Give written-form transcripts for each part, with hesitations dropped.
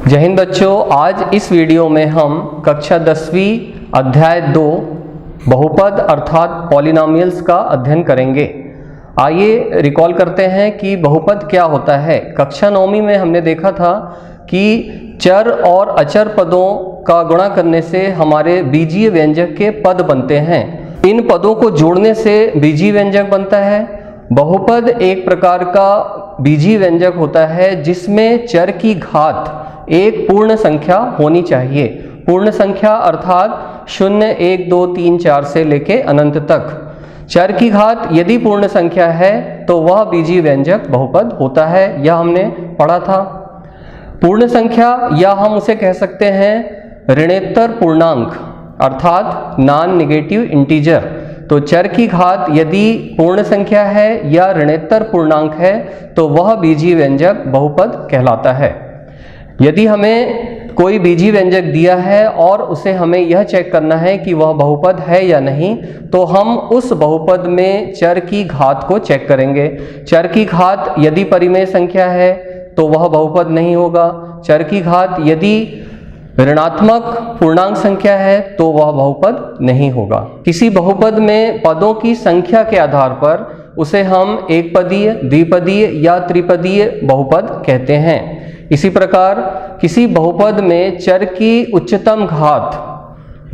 जय हिंद बच्चों, आज इस वीडियो में हम कक्षा 10वीं अध्याय 2 बहुपद अर्थात पॉलिनोमियल्स का अध्ययन करेंगे। आइए रिकॉल करते हैं कि बहुपद क्या होता है। कक्षा 9वीं में हमने देखा था कि चर और अचर पदों का गुणा करने से हमारे बीजीय व्यंजक के पद बनते हैं। इन पदों को जोड़ने से बीजीय व्यंजक बनता है। बहुपद एक प्रकार का बीजीय व्यंजक होता है जिसमें चर की घात एक पूर्ण संख्या होनी चाहिए। पूर्ण संख्या अर्थात 0, 1, 2, 3, 4 से लेके अनंत तक। चर की घात यदि पूर्ण संख्या है तो वह बीजीय व्यंजक बहुपद होता है, यह हमने पढ़ा था। पूर्ण संख्या या हम उसे कह सकते हैं ऋणोत्तर पूर्णांक अर्थात नॉन नेगेटिव इंटीजर। तो चर की घात यदि पूर्ण संख्या है या ऋणोत्तर पूर्णांक है तो वह बीजीय व्यंजक बहुपद कहलाता है। यदि हमें कोई बीजीय व्यंजक दिया है और उसे हमें यह चेक करना है कि वह बहुपद है या नहीं, तो हम उस बहुपद में चर की घात को चेक करेंगे। चर की घात यदि परिमेय संख्या है तो वह बहुपद नहीं होगा। चर की घात यदि ऋणात्मक पूर्णांक संख्या है तो वह बहुपद नहीं होगा। किसी बहुपद में पदों की संख्या के आधार पर उसे हम एक पदीय, द्विपदीय या त्रिपदीय बहुपद कहते हैं। इसी प्रकार किसी बहुपद में चर की उच्चतम घात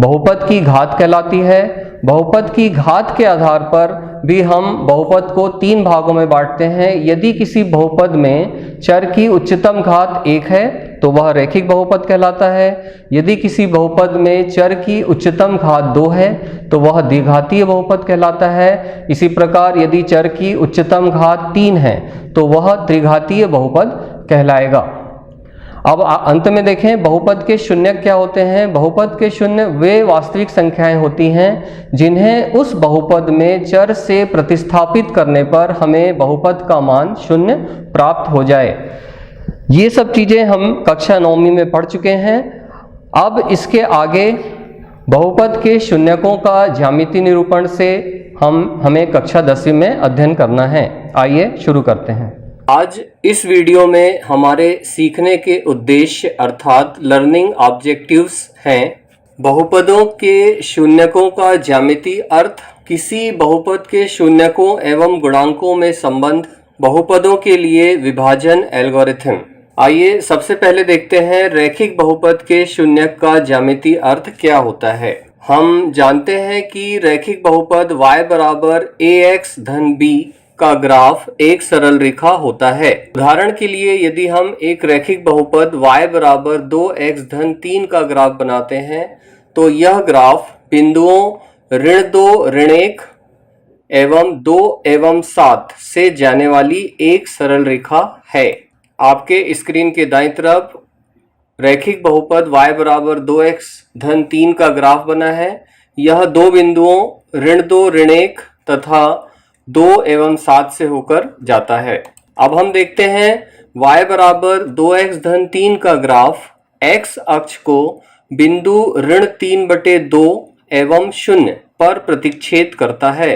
बहुपद की घात कहलाती है। बहुपद की घात के आधार पर भी हम बहुपद को 3 भागों में बांटते हैं। यदि किसी बहुपद में चर की उच्चतम घात 1 है तो वह रैखिक बहुपद कहलाता है। यदि किसी बहुपद में चर की उच्चतम घात 2 है तो वह द्विघातीय बहुपद कहलाता है। इसी प्रकार यदि चर की उच्चतम घात 3 है तो वह त्रिघातीय बहुपद कहलाएगा। अब अंत में देखें बहुपद के शून्य क्या होते हैं। बहुपद के शून्य वे वास्तविक संख्याएं होती हैं जिन्हें उस बहुपद में चर से प्रतिस्थापित करने पर हमें बहुपद का मान 0 प्राप्त हो जाए। ये सब चीजें हम कक्षा 9वीं में पढ़ चुके हैं। अब इसके आगे बहुपद के शून्यकों का ज्यामितीय निरूपण से हमें कक्षा 10वीं में अध्ययन करना है। आइए शुरू करते हैं। आज इस वीडियो में हमारे सीखने के उद्देश्य अर्थात लर्निंग ऑब्जेक्टिव्स हैं बहुपदों के शून्यकों का ज्यामितीय अर्थ, किसी बहुपद के शून्यकों एवं गुणांकों में संबंध, बहुपदों के लिए विभाजन एल्गोरिथम। आइए सबसे पहले देखते हैं रैखिक बहुपद के शून्यक का ज्यामितीय अर्थ क्या होता है। हम जानते हैं कि रैखिक बहुपद y बराबर ax धन b का ग्राफ एक सरल रेखा होता है। उदाहरण के लिए यदि हम एक रैखिक बहुपद y बराबर 2x धन 3 का ग्राफ बनाते हैं तो यह ग्राफ बिंदुओं ऋण 2, ऋण 1 एवं 2 एवं 7 से जाने वाली एक सरल रेखा है। आपके स्क्रीन के दाईं तरफ रैखिक बहुपद y बराबर 2x धन 3 का ग्राफ बना है। यह 2 बिंदुओं ऋण 2, ऋण 1 तथा 2 एवं 7 से होकर जाता है। अब हम देखते हैं y बराबर 2x धन 3 का ग्राफ x अक्ष को बिंदु ऋण 3/2 एवं 0 पर प्रतिच्छेद करता है।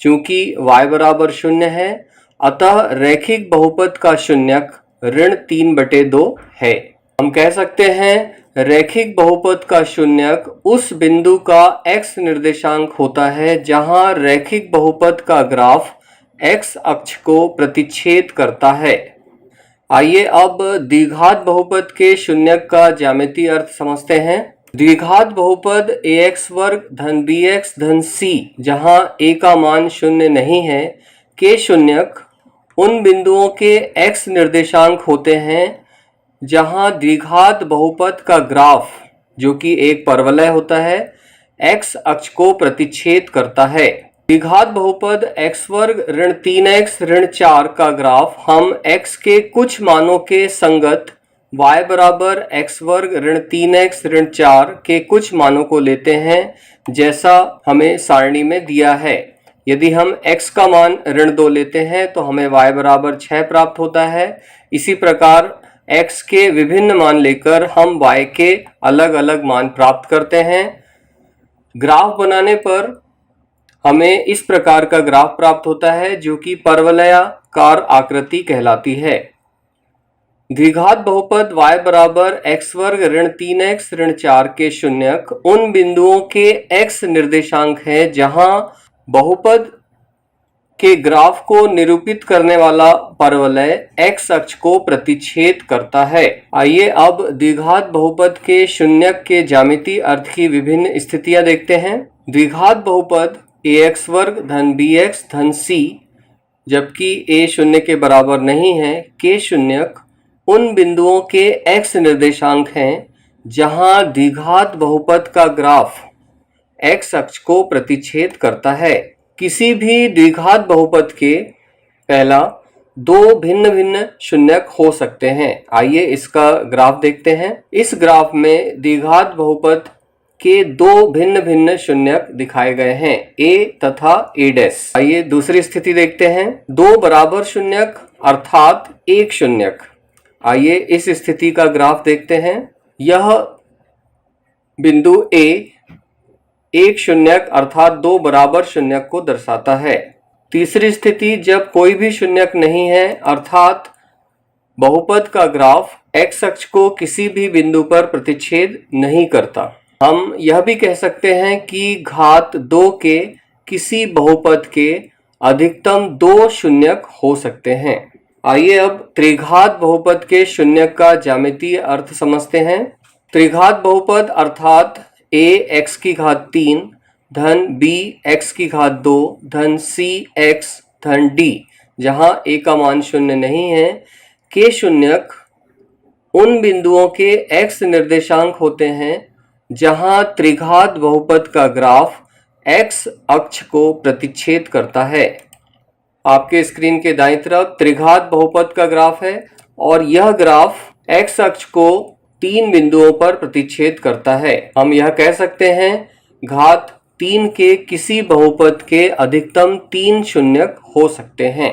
चूंकि y बराबर 0 है अतः रैखिक बहुपद का शून्यक ऋण 3/2 है। हम कह सकते हैं रैखिक बहुपद का शून्यक उस बिंदु का x निर्देशांक होता है जहां रैखिक बहुपद का ग्राफ x अक्ष को प्रतिच्छेद करता है। आइए अब द्विघात बहुपद के शून्यक का ज्यामितीय अर्थ समझते हैं। द्विघात बहुपद ax वर्ग धन bx धन c जहां a का मान 0 नहीं है के शून्यक उन बिंदुओं के x निर्देशांक होते हैं जहां द्विघात बहुपद का ग्राफ, जो कि एक परवलय होता है, x अक्ष को प्रतिच्छेद करता है। द्विघात बहुपद x वर्ग ऋण 3x ऋण 4 का ग्राफ हम x के कुछ मानों के संगत y बराबर x वर्ग ऋण 3x ऋण 4 के कुछ मानों को लेते हैं जैसा हमें सारणी में दिया है। यदि हम x का मान ऋण 2 लेते हैं तो हमें y बराबर 6 प्राप्त होता है। इसी प्रकार x के विभिन्न मान लेकर हम y के अलग अलग मान प्राप्त करते हैं। ग्राफ बनाने पर हमें इस प्रकार का ग्राफ प्राप्त होता है जो कि परवलयाकार आकृति कहलाती है। द्विघात बहुपद y बराबर x वर्ग ऋण 3x ऋण 4 के शून्यक उन बिंदुओं के x निर्देशांक है जहां बहुपद के ग्राफ को निरूपित करने वाला परवलय x अक्ष को प्रतिच्छेद करता है। आइए अब द्विघात बहुपद के शून्यक के ज्यामितीय अर्थ की विभिन्न स्थितियां देखते हैं। द्विघात बहुपद ax वर्ग धन bx धन c जबकि a शून्य के बराबर नहीं है के शून्यक उन बिंदुओं के x निर्देशांक हैं जहां द्विघात बहुपद का ग्राफ x अक्ष को प्रतिच्छेद करता है। किसी भी द्विघात बहुपद के पहला दो भिन्न भिन्न शून्यक हो सकते हैं। आइए इसका ग्राफ देखते हैं। इस ग्राफ में द्विघात बहुपद के दो भिन्न भिन्न शून्यक दिखाए गए हैं, a तथा a'। आइए दूसरी स्थिति देखते हैं। दो बराबर शून्यक अर्थात एक शून्यक। आइए इस स्थिति का ग्राफ देखते हैं। यह बिंदु a एक शून्यक अर्थात दो बराबर शून्यक को दर्शाता है। तीसरी स्थिति जब कोई भी शून्यक नहीं है अर्थात बहुपद का ग्राफ x अक्ष को किसी भी बिंदु पर प्रतिच्छेद नहीं करता। हम यह भी कह सकते हैं कि घात 2 के किसी बहुपद के अधिकतम दो शून्यक हो सकते हैं। आइए अब त्रिघात बहुपद के शून्यक का ज्यामितीय अर्थ समझते हैं। त्रिघात बहुपद अर्थात a x की घात 3 धन b x की घात 2 धन c x धन d जहां a का मान शून्य नहीं है के शून्यक उन बिंदुओं के x निर्देशांक होते हैं जहां त्रिघात बहुपद का ग्राफ x अक्ष को प्रतिच्छेद करता है। आपके स्क्रीन के दाईं तरफ त्रिघात बहुपद का ग्राफ है और यह ग्राफ x अक्ष को तीन बिंदुओं पर प्रतिच्छेद करता है। हम यह कह सकते हैं घात 3 के किसी बहुपद के अधिकतम तीन शून्यक हो सकते हैं।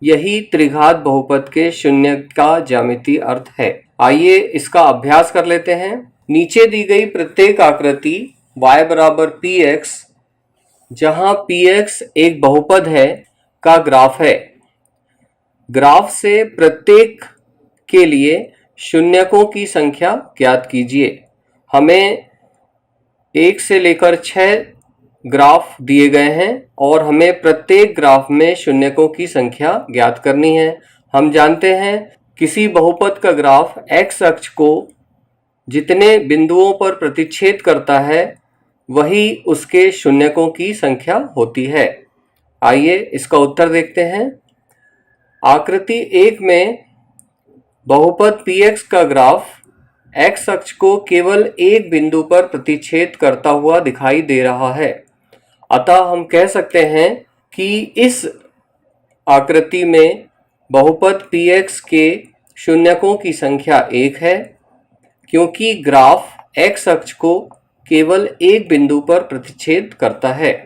यही त्रिघात बहुपद के शून्यक का ज्यामितीय अर्थ है। आइए इसका अभ्यास कर लेते हैं। नीचे दी गई प्रत्येक आकृति y बराबर px जहां px एक बहुपद है का ग्राफ है। ग्राफ से प्रत्येक के लिए शून्यकों की संख्या ज्ञात कीजिए। हमें 1 से लेकर 6 ग्राफ दिए गए हैं और हमें प्रत्येक ग्राफ में शून्यकों की संख्या ज्ञात करनी है। हम जानते हैं किसी बहुपद का ग्राफ x अक्ष को जितने बिंदुओं पर प्रतिच्छेद करता है वही उसके शून्यकों की संख्या होती है। आइए इसका उत्तर देखते हैं। आकृति 1 में बहुपद px का ग्राफ x अक्ष को केवल एक बिंदु पर प्रतिच्छेद करता हुआ दिखाई दे रहा है। अतः हम कह सकते हैं कि इस आकृति में बहुपद px के शून्यकों की संख्या 1 है क्योंकि ग्राफ x अक्ष को केवल एक बिंदु पर प्रतिच्छेद करता है।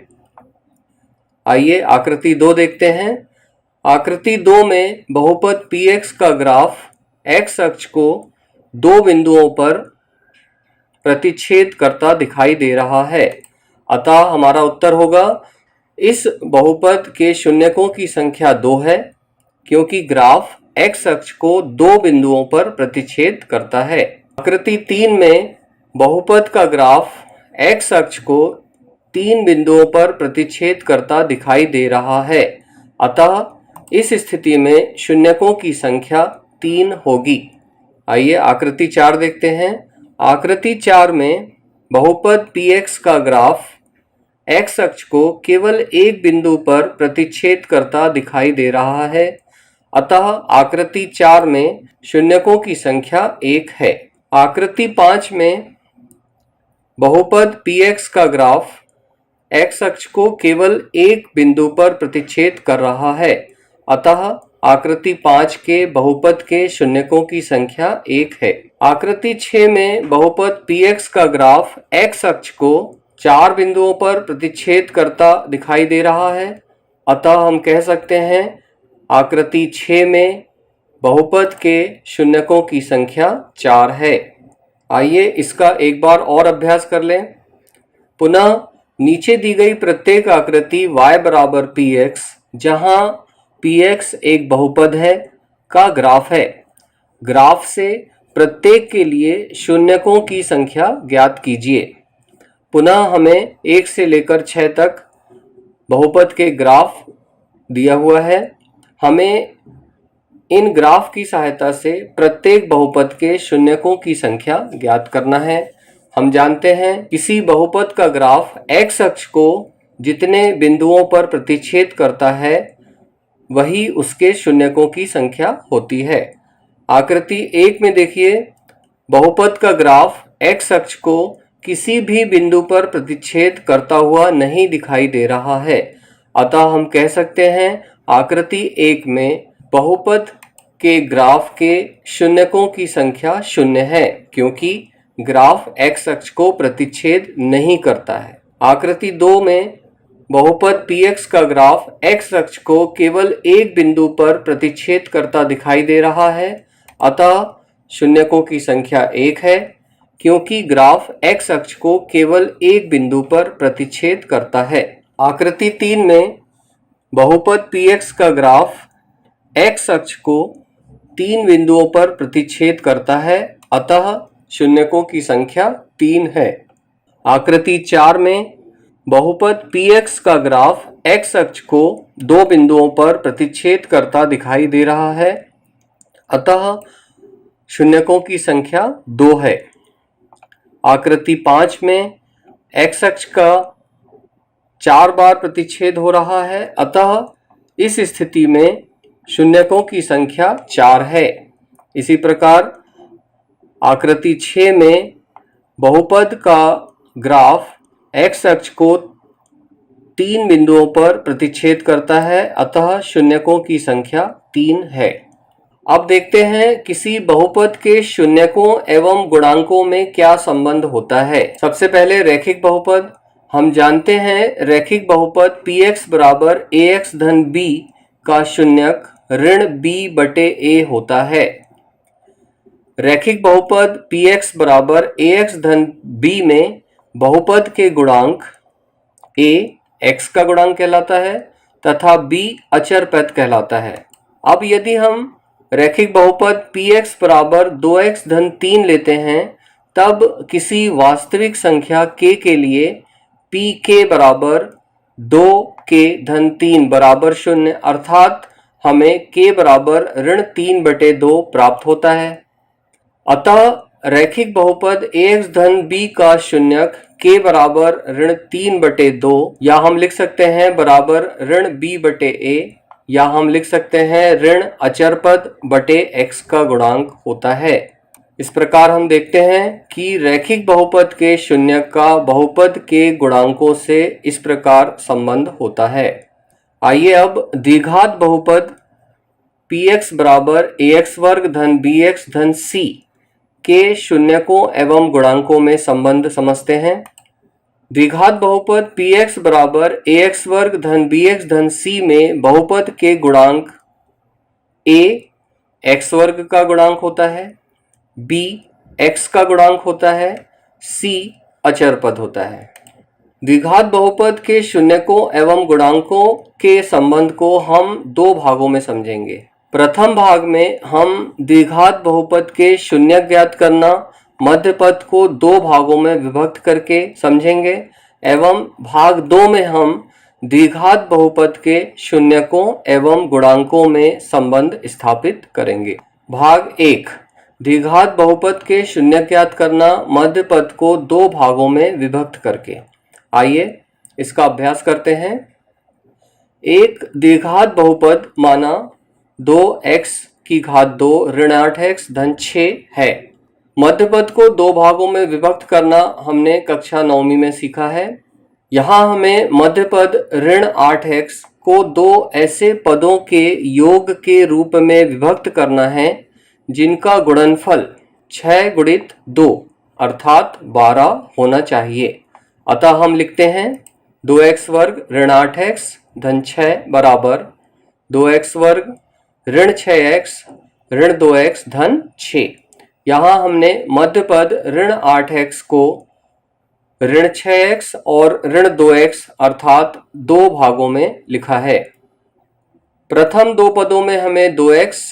आइए आकृति 2 देखते हैं। आकृति 2 में बहुपद px का ग्राफ x अक्ष को दो बिंदुओं पर प्रतिच्छेद करता दिखाई दे रहा है। अतः हमारा उत्तर होगा इस बहुपद के शून्यकों की संख्या 2 है क्योंकि ग्राफ x अक्ष को दो बिंदुओं पर प्रतिच्छेद करता है। आकृति 3 में बहुपद का ग्राफ x अक्ष को तीन बिंदुओं पर प्रतिच्छेद करता दिखाई दे रहा है। अतः इस स्थिति में शून्यकों की संख्या 3 होगी। आइए आकृति 4 देखते हैं। आकृति 4 में बहुपद px का ग्राफ x अक्ष को केवल एक बिंदु पर प्रतिच्छेद करता दिखाई दे रहा है। अतः आकृति 4 में शून्यकों की संख्या 1 है। आकृति 5 में बहुपद px का ग्राफ x अक्ष को केवल एक बिंदु पर प्रतिच्छेद कर रहा है। अतः आकृति 5 के बहुपद के शून्यकों की संख्या 1 है। आकृति 6 में बहुपद px का ग्राफ x अक्ष को 4 बिंदुओं पर प्रतिच्छेद करता दिखाई दे रहा है। अतः हम कह सकते हैं आकृति 6 में बहुपद के शून्यकों की संख्या 4 है। आइए इसका एक बार और अभ्यास कर लें। पुनः नीचे दी गई प्रत्येक आकृति y बराबर px जहां px एक बहुपद है का ग्राफ है। ग्राफ से प्रत्येक के लिए शून्यकों की संख्या ज्ञात कीजिए। पुनः हमें 1 से लेकर 6 तक बहुपद के ग्राफ दिया हुआ है। हमें इन ग्राफ की सहायता से प्रत्येक बहुपद के शून्यकों की संख्या ज्ञात करना है। हम जानते हैं किसी बहुपद का ग्राफ x अक्ष को जितने बिंदुओं पर प्रतिच्छेद करता है वही उसके शून्यकों की संख्या होती है। आकृति 1 में देखिए, बहुपद का ग्राफ x अक्ष को किसी भी बिंदु पर प्रतिच्छेद करता हुआ नहीं दिखाई दे रहा है। अतः हम कह सकते हैं आकृति 1 में बहुपद के ग्राफ के शून्यकों की संख्या 0 है, क्योंकि ग्राफ x अक्ष को प्रतिच्छेद नहीं करता है। आकृति 2 में बहुपद px का ग्राफ x अक्ष को केवल एक बिंदु पर प्रतिच्छेद करता दिखाई दे रहा है, अतः शून्यकों की संख्या 1 है, क्योंकि ग्राफ x अक्ष को केवल एक बिंदु पर प्रतिच्छेद करता है। आकृति 3 में बहुपद px का ग्राफ x अक्ष को 3 बिंदुओं पर प्रतिच्छेद करता है, अतः शून्यकों की संख्या 3 है। आकृति 4 में बहुपद px का ग्राफ x अक्ष को 2 बिंदुओं पर प्रतिच्छेद करता दिखाई दे रहा है, अतः शून्यकों की संख्या 2 है। आकृति 5 में x अक्ष का 4 बार प्रतिच्छेद हो रहा है, अतः इस स्थिति में शून्यकों की संख्या 4 है। इसी प्रकार आकृति 6 में बहुपद का ग्राफ x अक्ष को 3 बिंदुओं पर प्रतिच्छेद करता है, अतः शून्यकों की संख्या 3 है। अब देखते हैं किसी बहुपद के शून्यकों एवं गुणांकों में क्या संबंध होता है। सबसे पहले रैखिक बहुपद। हम जानते हैं रैखिक बहुपद px बराबर ax धन b का शून्यक ऋण b बटे a होता है। रैखिक बहुपद px बराबर ax धन b में बहुपद के गुणांक a x का गुणांक कहलाता है तथा b अचर पद कहलाता है। अब यदि हम रैखिक बहुपद px बराबर 2x धन 3 लेते हैं, तब किसी वास्तविक संख्या k के लिए pk बराबर 2k धन 3 बराबर 0, अर्थात हमें k बराबर ऋण 3 बटे 2 प्राप्त होता है। अतः रैखिक बहुपद ax धन b का शून्यक k बराबर ऋण 3 बटे 2, या हम लिख सकते हैं बराबर ऋण b बटे a, या हम लिख सकते हैं ऋण अचर पद बटे x का गुणांक होता है। इस प्रकार हम देखते हैं कि रैखिक बहुपद के शून्यक का बहुपद के गुणांकों से इस प्रकार संबंध होता है। आइए अब द्विघात बहुपद px बराबर ax वर्ग धन bx धन c के शून्यकों एवं गुणांकों में संबंध समझते हैं। द्विघात बहुपद px बराबर ax वर्ग धन bx धन c में बहुपद के गुणांक a x वर्ग का गुणांक होता है, b x का गुणांक होता है, c अचर पद होता है। द्विघात बहुपद के शून्यकों एवं गुणांकों के संबंध को हम 2 भागों में समझेंगे। प्रथम भाग में हम द्विघात बहुपद के शून्यक ज्ञात करना मध्य पद को 2 भागों में विभक्त करके समझेंगे, एवं भाग 2 में हम द्विघात बहुपद के शून्यकों एवं गुणांकों में संबंध स्थापित करेंगे। भाग 1 द्विघात बहुपद के शून्यक ज्ञात करना मध्य पद को 2 भागों में विभक्त करके। आइए इसका अभ्यास करते हैं। एक द्विघात बहुपद माना 2x की घात 2 ऋण 8x धन 6 है। मध्य पद को 2 भागों में विभक्त करना हमने कक्षा 9वीं में सीखा है। यहाँ हमें मध्य पद ऋण 8x को 2 ऐसे पदों के योग के रूप में विभक्त करना है जिनका गुणनफल 6 गुणित 2 अर्थात 12 होना चाहिए। अतः हम लिखते हैं 2x वर्ग ऋण 8x धन 6 बराबर 2x वर्ग ऋण 6x ऋण 2x धन 6। यहाँ हमने मध्य पद ऋण 8x को ऋण 6x और ऋण 2x अर्थात 2 भागों में लिखा है। प्रथम 2 पदों में हमें 2x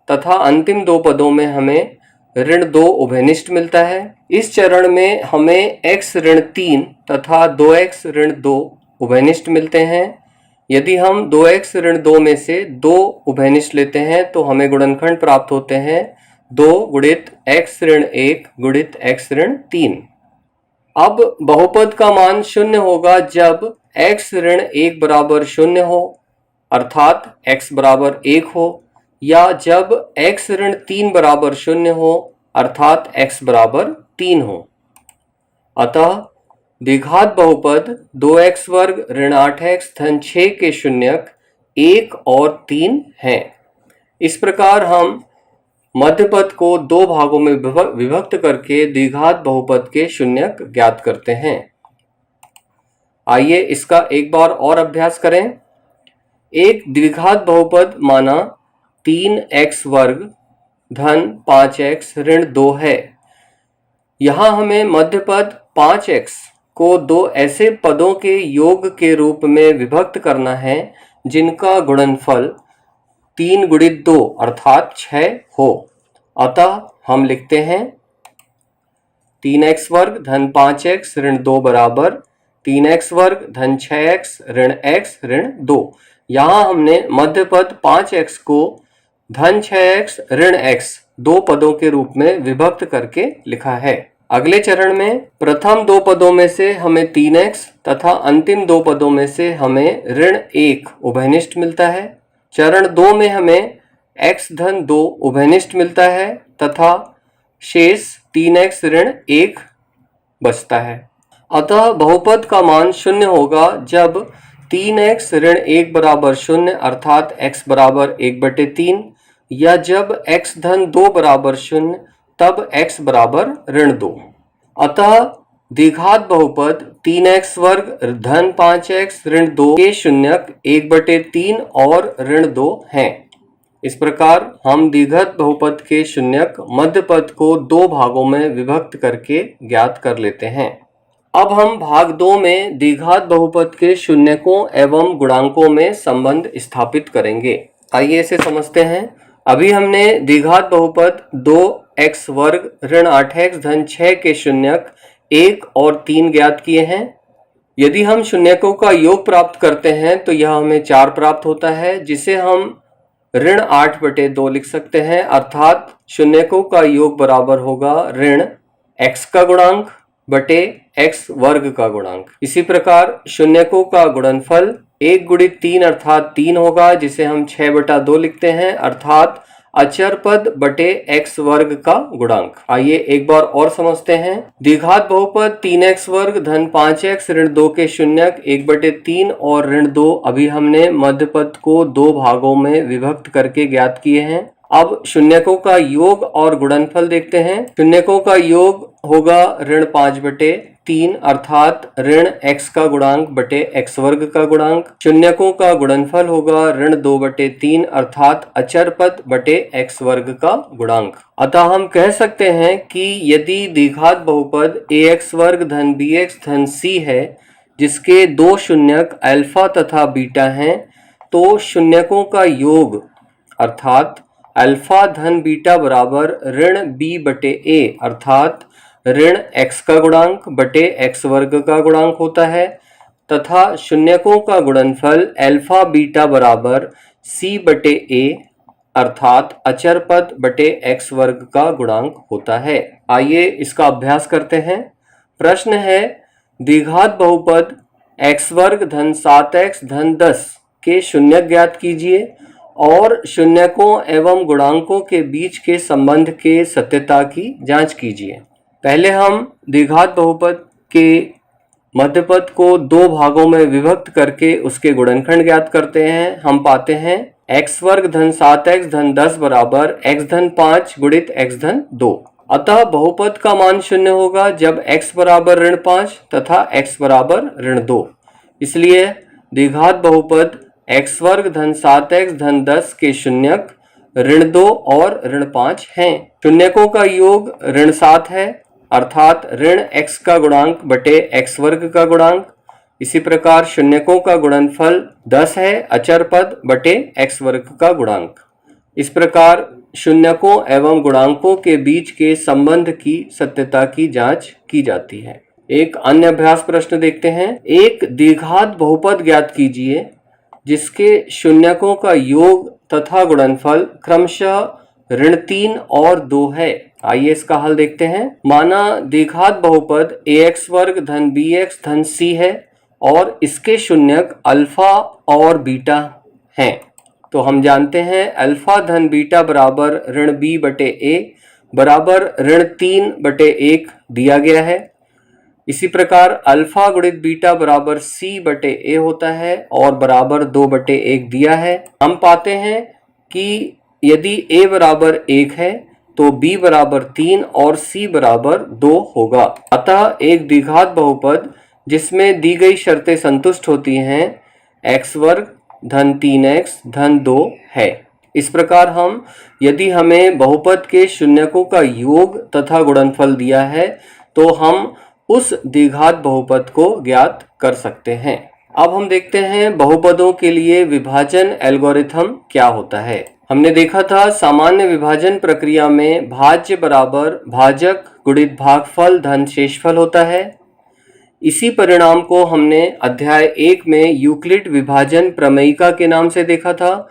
तथा अंतिम दो पदों में हमें ऋण 2 उभयनिष्ठ मिलता है। इस चरण में हमें x ऋण 3 तथा 2x ऋण 2 उभयनिष्ठ मिलते हैं। यदि हम 2x ऋण 2 में से 2 उभयनिष्ठ लेते हैं तो हमें गुणनखंड प्राप्त होते हैं 2 गुणित x ऋण 1 गुणित x ऋण 3। अब बहुपद का मान शून्य होगा जब x ऋण 1 बराबर शून्य हो अर्थात x बराबर 1 हो, या जब x ऋण 3 बराबर शून्य हो अर्थात x बराबर 3 हो। अतः द्विघात बहुपद 2x वर्ग ऋण 8x धन 6 के शून्यक 1 और 3 हैं। इस प्रकार हम मध्य पद को दो भागों में विभक्त करके द्विघात बहुपद के शून्यक ज्ञात करते हैं। आइए इसका एक बार और अभ्यास करें। एक द्विघात बहुपद माना 3x वर्ग धन 5x ऋण 2 है। यहाँ हमें मध्य पद 5x को दो ऐसे पदों के योग के रूप में विभक्त करना है जिनका गुणनफल 3 गुणित 2 अर्थात 6 हो। अतः हम लिखते हैं 3x वर्ग धन 5x ऋण 2 बराबर 3x वर्ग धन 6x ऋण x ऋण 2। यहाँ हमने मध्य पद 5x को धन 6x ऋण x दो पदों के रूप में विभक्त करके लिखा है। अगले चरण में प्रथम दो पदों में से हमें 3x तथा अंतिम दो पदों में से हमें ऋण 1 उभयनिष्ठ मिलता है। चरण 2 में हमें x धन 2 उभयनिष्ठ मिलता है तथा शेष 3x ऋण 1 बचता है। अतः बहुपद का मान शून्य होगा जब 3x ऋण 1 बराबर शून्य अर्थात x बराबर 1/3, या जब x धन 2 बराबर शून्य तब x बराबर ऋण 2। अतः द्विघात बहुपद 3x वर्ग धन 5x ऋण 2 के शून्यक 1/3 और ऋण 2 हैं। इस प्रकार हम द्विघात बहुपद के शून्यक मध्य पद को दो भागों में विभक्त करके ज्ञात कर लेते हैं। अब हम भाग 2 में द्विघात बहुपद के शून्यकों एवं गुणांकों में संबंध स्थापित करेंगे। आइए इसे समझते हैं। अभी हमने द्विघात बहुपद 2x वर्ग ऋण 8x धन 6 के शून्यक 1 और 3 ज्ञात किए हैं। यदि हम शून्यकों का योग प्राप्त करते हैं तो यह हमें 4 प्राप्त होता है, जिसे हम ऋण 8/2 लिख सकते हैं अर्थात शून्यकों का योग बराबर होगा ऋण x का गुणांक बटे x वर्ग का गुणांक। इसी प्रकार शून्यकों का गुणनफल 1 गुणित 3 अर्थात 3 होगा, जिसे हम 6/2 लिखते हैं अर्थात अचर पद बटे x वर्ग का गुणांक। आइए एक बार और समझते हैं। द्विघात बहुपद 3x वर्ग धन 5x ऋण 2 के शून्यक 1/3 और ऋण 2 अभी हमने मध्य पद को दो भागों में विभक्त करके ज्ञात किए हैं। अब शून्यकों का योग और गुणनफल देखते हैं। शून्यकों का योग होगा ऋण 5/3 अर्थात ऋण x का गुणांक बटे x वर्ग का गुणांक। शून्यकों का गुणनफल होगा ऋण 2/3 अर्थात अचर पद बटे x वर्ग का गुणांक। अतः हम कह सकते हैं कि यदि द्विघात बहुपद ax वर्ग धन bx धन c है, जिसके दो शून्यक अल्फा तथा बीटा हैं, तो शून्यकों का योग अर्थात अल्फा धन बीटा बराबर ऋण b/a अर्थात ऋण x का गुणांक बटे x वर्ग का गुणांक होता है, तथा शून्यकों का गुणनफल अल्फा बीटा बराबर c/a अर्थात अचर पद बटे x वर्ग का गुणांक होता है। आइए इसका अभ्यास करते हैं। प्रश्न है द्विघात बहुपद x वर्ग धन 7x धन 10 के शून्यक ज्ञात कीजिए और शून्यकों एवं गुणांकों के बीच के संबंध के सत्यता की जांच कीजिए। पहले हम द्विघात बहुपद के मध्यपद को दो भागों में विभक्त करके उसके गुणनखंड ज्ञात करते हैं। हम पाते हैं x वर्ग धन 7x धन 10 बराबर x धन 5 गुणित x धन 2। अतः बहुपद का मान शून्य होगा जब x बराबर ऋण 5 तथा x बराबर ऋण 2। इसलिए द्विघात बहुपद x वर्ग धन 7x धन 10 के शून्यक ऋण 2 और ऋण 5 हैं। शून्यकों का योग ऋण 7 है अर्थात ऋण x का गुणांक बटे x वर्ग का गुणांक। इसी प्रकार शून्यकों का गुणनफल 10 है अचर पद बटे x वर्ग का गुणांक। इस प्रकार शून्यकों एवं गुणांकों के बीच के संबंध की सत्यता की जांच की जाती है। एक अन्य अभ्यास प्रश्न देखते हैं। एक द्विघात बहुपद ज्ञात कीजिए जिसके शून्यकों का योग तथा गुणनफल क्रमशः ऋण 3 और 2 है। आइए इसका हल देखते हैं। माना द्विघात बहुपद ax वर्ग धन bx धन c है और इसके शून्यक अल्फा और बीटा हैं। तो हम जानते हैं अल्फा धन बीटा बराबर ऋण b बटे a बराबर ऋण 3 बटे 1 दिया गया है। इसी प्रकार अल्फा गुणित बीटा बराबर c बटे a होता है और बराबर 2 बटे 1 दिया है। हम पाते हैं कि यदि a बराबर 1 है तो b बराबर 3 और c बराबर 2 होगा। अतः एक द्विघात बहुपद जिसमें दी गई शर्तें संतुष्ट होती हैं x वर्ग धन 3x धन 2 है। इस प्रकार हम यदि हमें बहुपद के शून्यकों का योग तथा गुणनफल दिया है तो हम उस द्विघात बहुपद को ज्ञात कर सकते हैं। अब हम देखते हैं बहुपदों के लिए विभाजन एल्गोरिथम क्या होता है। हमने देखा था सामान्य विभाजन प्रक्रिया में भाज्य बराबर भाजक गुणित भागफल धन शेषफल होता है। इसी परिणाम को हमने अध्याय 1 में यूक्लिड विभाजन प्रमेयिका के नाम से देखा था।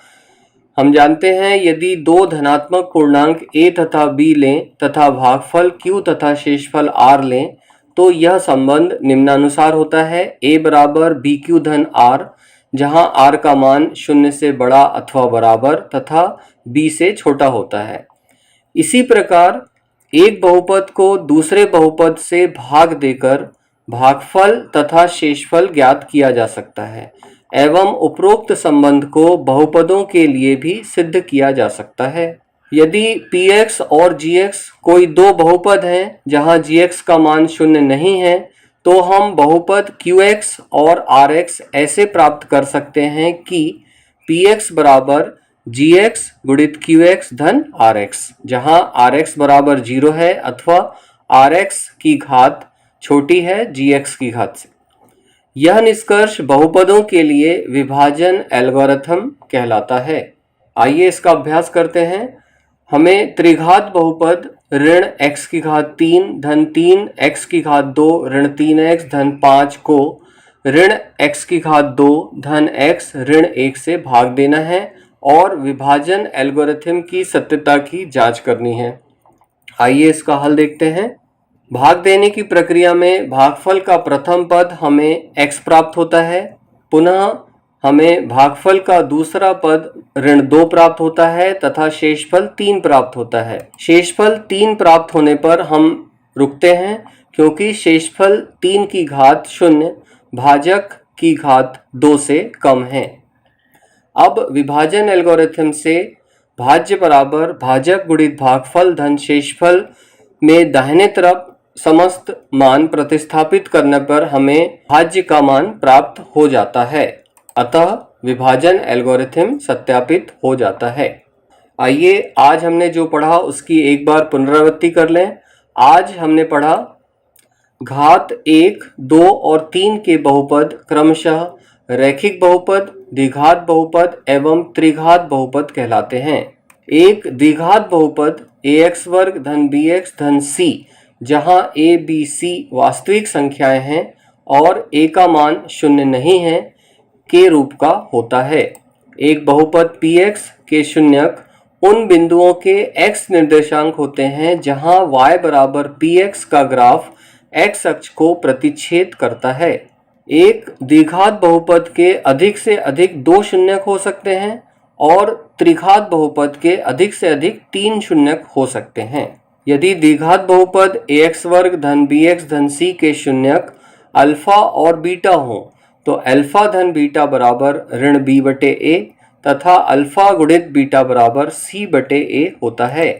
हम जानते हैं यदि दो धनात्मक पूर्णांक a तथा b लें तथा भागफल q तथा शेषफल r लें तो यह संबंध निम्नानुसार होता है। a बराबर bq धन r जहां r का मान 0 से बड़ा अथवा बराबर तथा b से छोटा होता है। इसी प्रकार एक बहुपद को दूसरे बहुपद से भाग देकर भागफल तथा शेषफल ज्ञात किया जा सकता है एवं उपरोक्त संबंध को बहुपदों के लिए भी सिद्ध किया जा सकता है। यदि px और gx कोई दो बहुपद हैं जहां gx का मान 0 नहीं है तो हम बहुपद qx और rx ऐसे प्राप्त कर सकते हैं कि px बराबर gx गुणित qx धन rx, जहां rx बराबर 0 है अथवा rx की घात छोटी है gx की घात से। यह निष्कर्ष बहुपदों के लिए विभाजन एल्गोरिथम कहलाता है। आइए इसका अभ्यास करते हैं। हमें त्रिघात बहुपद ऋण x की घात 3 धन 3 x की घात 2 ऋण 3x धन 5 को ऋण x की घात 2 धन x ऋण 1 से भाग देना है और विभाजन एल्गोरिथम की सत्यता की जांच करनी है। आइए इसका हल देखते हैं। भाग देने की प्रक्रिया में भागफल का प्रथम पद हमें x प्राप्त होता है। पुनः हमें भागफल का दूसरा पद ऋण 2 प्राप्त होता है तथा शेषफल 3 प्राप्त होता है। शेषफल 3 प्राप्त होने पर हम रुकते हैं क्योंकि शेषफल 3 की घात 0 भाजक की घात 2 से कम है। अब विभाजन एल्गोरिथम से भाज्य बराबर भाजक गुणित भागफल धन शेषफल में दाहिने तरफ समस्त मान प्रतिस्थापित करने पर हमें भाज्य का मान प्राप्त हो जाता है। अतः विभाजन एल्गोरिथम सत्यापित हो जाता है। आइए आज हमने जो पढ़ा उसकी एक बार पुनरावृत्ति कर लें। आज हमने पढ़ा घात 1, 2 और 3 के बहुपद क्रमशः रैखिक बहुपद, द्विघात बहुपद एवं त्रिघात बहुपद कहलाते हैं। एक द्विघात बहुपद ax वर्ग धन bx धन c जहां a, b, c वास्तविक संख्याएं हैं और a का मान 0 नहीं है के रूप का होता है। एक बहुपद px के शून्यक उन बिंदुओं के x निर्देशांक होते हैं जहां y बराबर px का ग्राफ x अक्ष को प्रतिच्छेद करता है। एक द्विघात बहुपद के अधिक से अधिक 2 शून्यक हो सकते हैं और त्रिघात बहुपद के अधिक से अधिक 3 शून्यक हो सकते हैं। यदि द्विघात बहुपद ax वर्ग धन bx धन c के शून्यक अल्फा और बीटा हो तो अल्फा धन बीटा बराबर ऋण b बटे a तथा अल्फा गुणित बीटा बराबर c बटे a होता है।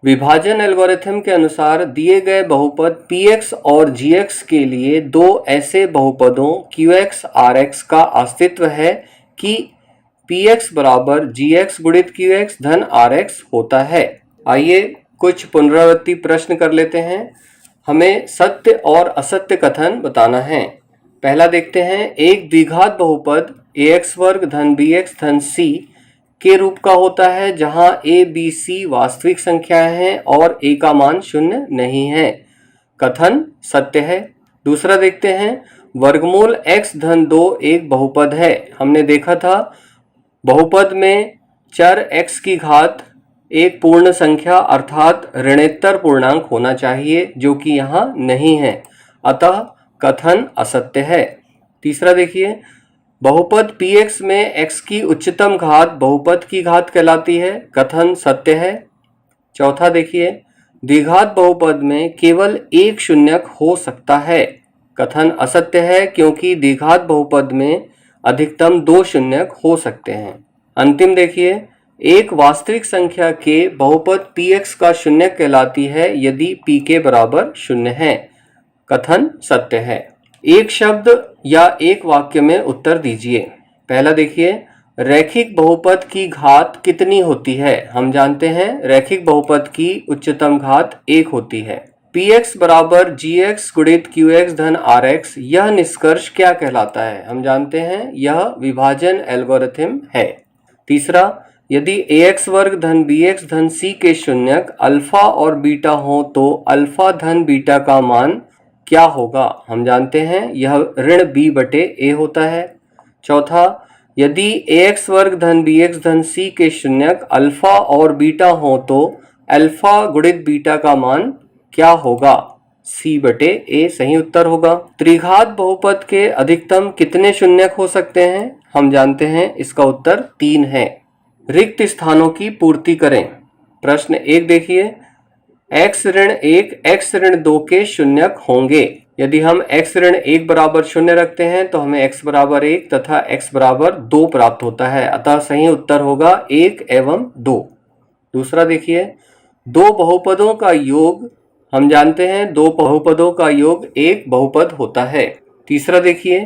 विभाजन एल्गोरिथम के अनुसार दिए गए बहुपद px और gx के लिए दो ऐसे बहुपदों qx rx का अस्तित्व है कि px बराबर gx गुणित qx धन rx होता है। आइए कुछ पुनरावृत्ति प्रश्न कर लेते हैं। हमें सत्य और असत्य कथन बताना है। पहला देखते हैं। एक द्विघात बहुपद ax वर्ग धन bx धन c के रूप का होता है जहां a, b, c वास्तविक संख्याएं हैं और a का मान शून्य नहीं है। कथन सत्य है। दूसरा देखते हैं, वर्गमूल x धन 2 एक बहुपद है। हमने देखा था बहुपद में चर x की घात एक पूर्ण संख्या अर्थात ऋणोत्तर पूर्णांक होना चाहिए, जो कि यहाँ नहीं है, अतः कथन असत्य है। तीसरा देखिए, बहुपद px में x की उच्चतम घात बहुपद की घात कहलाती है। कथन सत्य है। चौथा देखिए, द्विघात बहुपद में केवल एक शून्यक हो सकता है। कथन असत्य है, क्योंकि द्विघात बहुपद में अधिकतम 2 शून्यक हो सकते हैं। अंतिम देखिए, एक वास्तविक संख्या के बहुपद px का शून्यक कहलाती है यदि p के बराबर शून्य है। कथन सत्य है। एक शब्द या एक वाक्य में उत्तर दीजिए। पहला देखिए, रैखिक बहुपद की घात कितनी होती है? हम जानते हैं रैखिक बहुपद की उच्चतम घात 1 होती है। px बराबर gx गुणित qx धन rx, यह निष्कर्ष क्या कहलाता है? हम जानते हैं यह विभाजन एल्गोरिथम है। तीसरा, यदि ax वर्ग धन bx धन c के शून्यक अल्फा और बीटा हो तो अल्फा धन बीटा का मान क्या होगा? हम जानते हैं यह ऋण b बटे a होता है। चौथा, यदि ax वर्ग धन bx धन c के शून्यक अल्फा और बीटा हो तो अल्फा गुणित बीटा का मान क्या होगा? c बटे a सही उत्तर होगा। त्रिघात बहुपद के अधिकतम कितने शून्यक हो सकते हैं? हम जानते हैं इसका उत्तर 3 है। रिक्त स्थानों की पूर्ति करें। प्रश्न 1 देखिए, x ऋण 1 x ऋण 2 के शून्यक होंगे। यदि हम x ऋण 1 बराबर 0 रखते हैं तो हमें x बराबर 1 तथा x बराबर 2 प्राप्त होता है, अतः सही उत्तर होगा 1 एवं 2। दूसरा देखिए, दो बहुपदों का योग, हम जानते हैं दो बहुपदों का योग एक बहुपद होता है। तीसरा देखिए,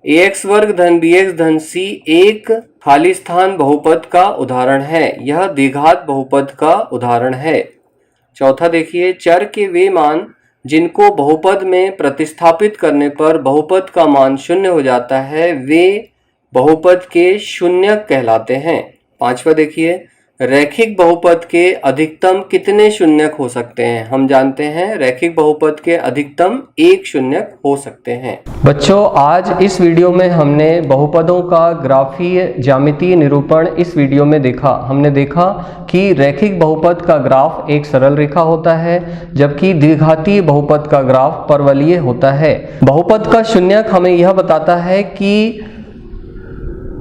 ax वर्ग धन bx धन c एक खाली स्थान बहुपद का उदाहरण है, यह द्विघात बहुपद का उदाहरण है। चौथा देखिए, चर के वे मान जिनको बहुपद में प्रतिस्थापित करने पर बहुपद का मान शून्य हो जाता है वे बहुपद के शून्यक कहलाते हैं। पांचवा देखिए, रैखिक बहुपद के अधिकतम कितने शून्यक हो सकते हैं? हम जानते हैं रैखिक बहुपद के अधिकतम 1 शून्यक हो सकते हैं। बच्चों, आज इस वीडियो में हमने बहुपदों का ग्राफीय ज्यामितीय निरूपण इस वीडियो में देखा। हमने देखा कि रैखिक बहुपद का ग्राफ एक सरल रेखा होता है, जबकि द्विघातीय बहुपद का ग्राफ परवलयीय होता है। बहुपद का शून्यक हमें यह बताता है कि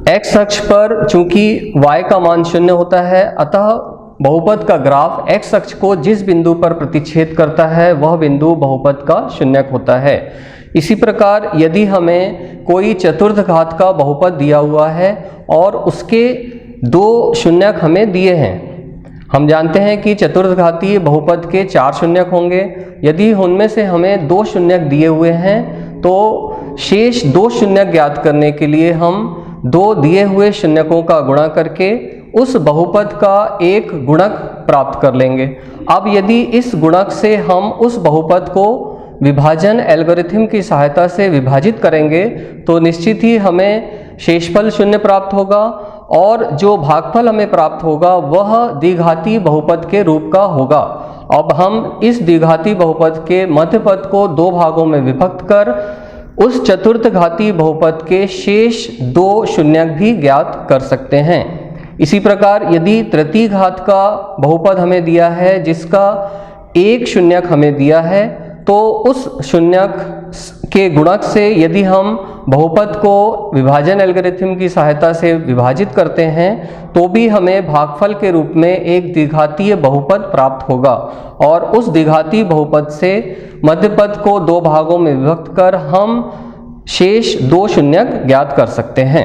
x अक्ष पर चूंकि y का मान शून्य होता है, अतः बहुपद का ग्राफ x अक्ष को जिस बिंदु पर प्रतिच्छेद करता है वह बिंदु बहुपद का शून्यक होता है। इसी प्रकार यदि हमें कोई चतुर्थ घात का बहुपद दिया हुआ है और उसके 2 शून्यक हमें दिए हैं, हम जानते हैं कि चतुर्थ घातीय बहुपद के 4 शून्यक होंगे। यदि उनमें से हमें 2 शून्यक दिए हुए हैं तो शेष 2 शून्यक ज्ञात करने के लिए हम 2 दिए हुए शून्यकों का गुणा करके उस बहुपद का एक गुणक प्राप्त कर लेंगे। अब यदि इस गुणक से हम उस बहुपद को विभाजन एल्गोरिथम की सहायता से विभाजित करेंगे तो निश्चित ही हमें शेषफल 0 प्राप्त होगा और जो भागफल हमें प्राप्त होगा वह द्विघाती बहुपद के रूप का होगा। अब हम इस द्विघाती बहुपद के मध्य पद को 2 भागों में विभक्त कर उस चतुर्थ घाती बहुपद के शेष 2 शून्यक भी ज्ञात कर सकते हैं। इसी प्रकार यदि तृतीय घात का बहुपद हमें दिया है जिसका 1 शून्यक हमें दिया है, तो उस शून्यक के गुणक से यदि हम बहुपद को विभाजन एल्गोरिथम की सहायता से विभाजित करते हैं तो भी हमें भागफल के रूप में एक द्विघातीय बहुपद प्राप्त होगा और उस द्विघातीय बहुपद से मध्य पद को 2 भागों में विभक्त कर हम शेष 2 शून्यक ज्ञात कर सकते हैं।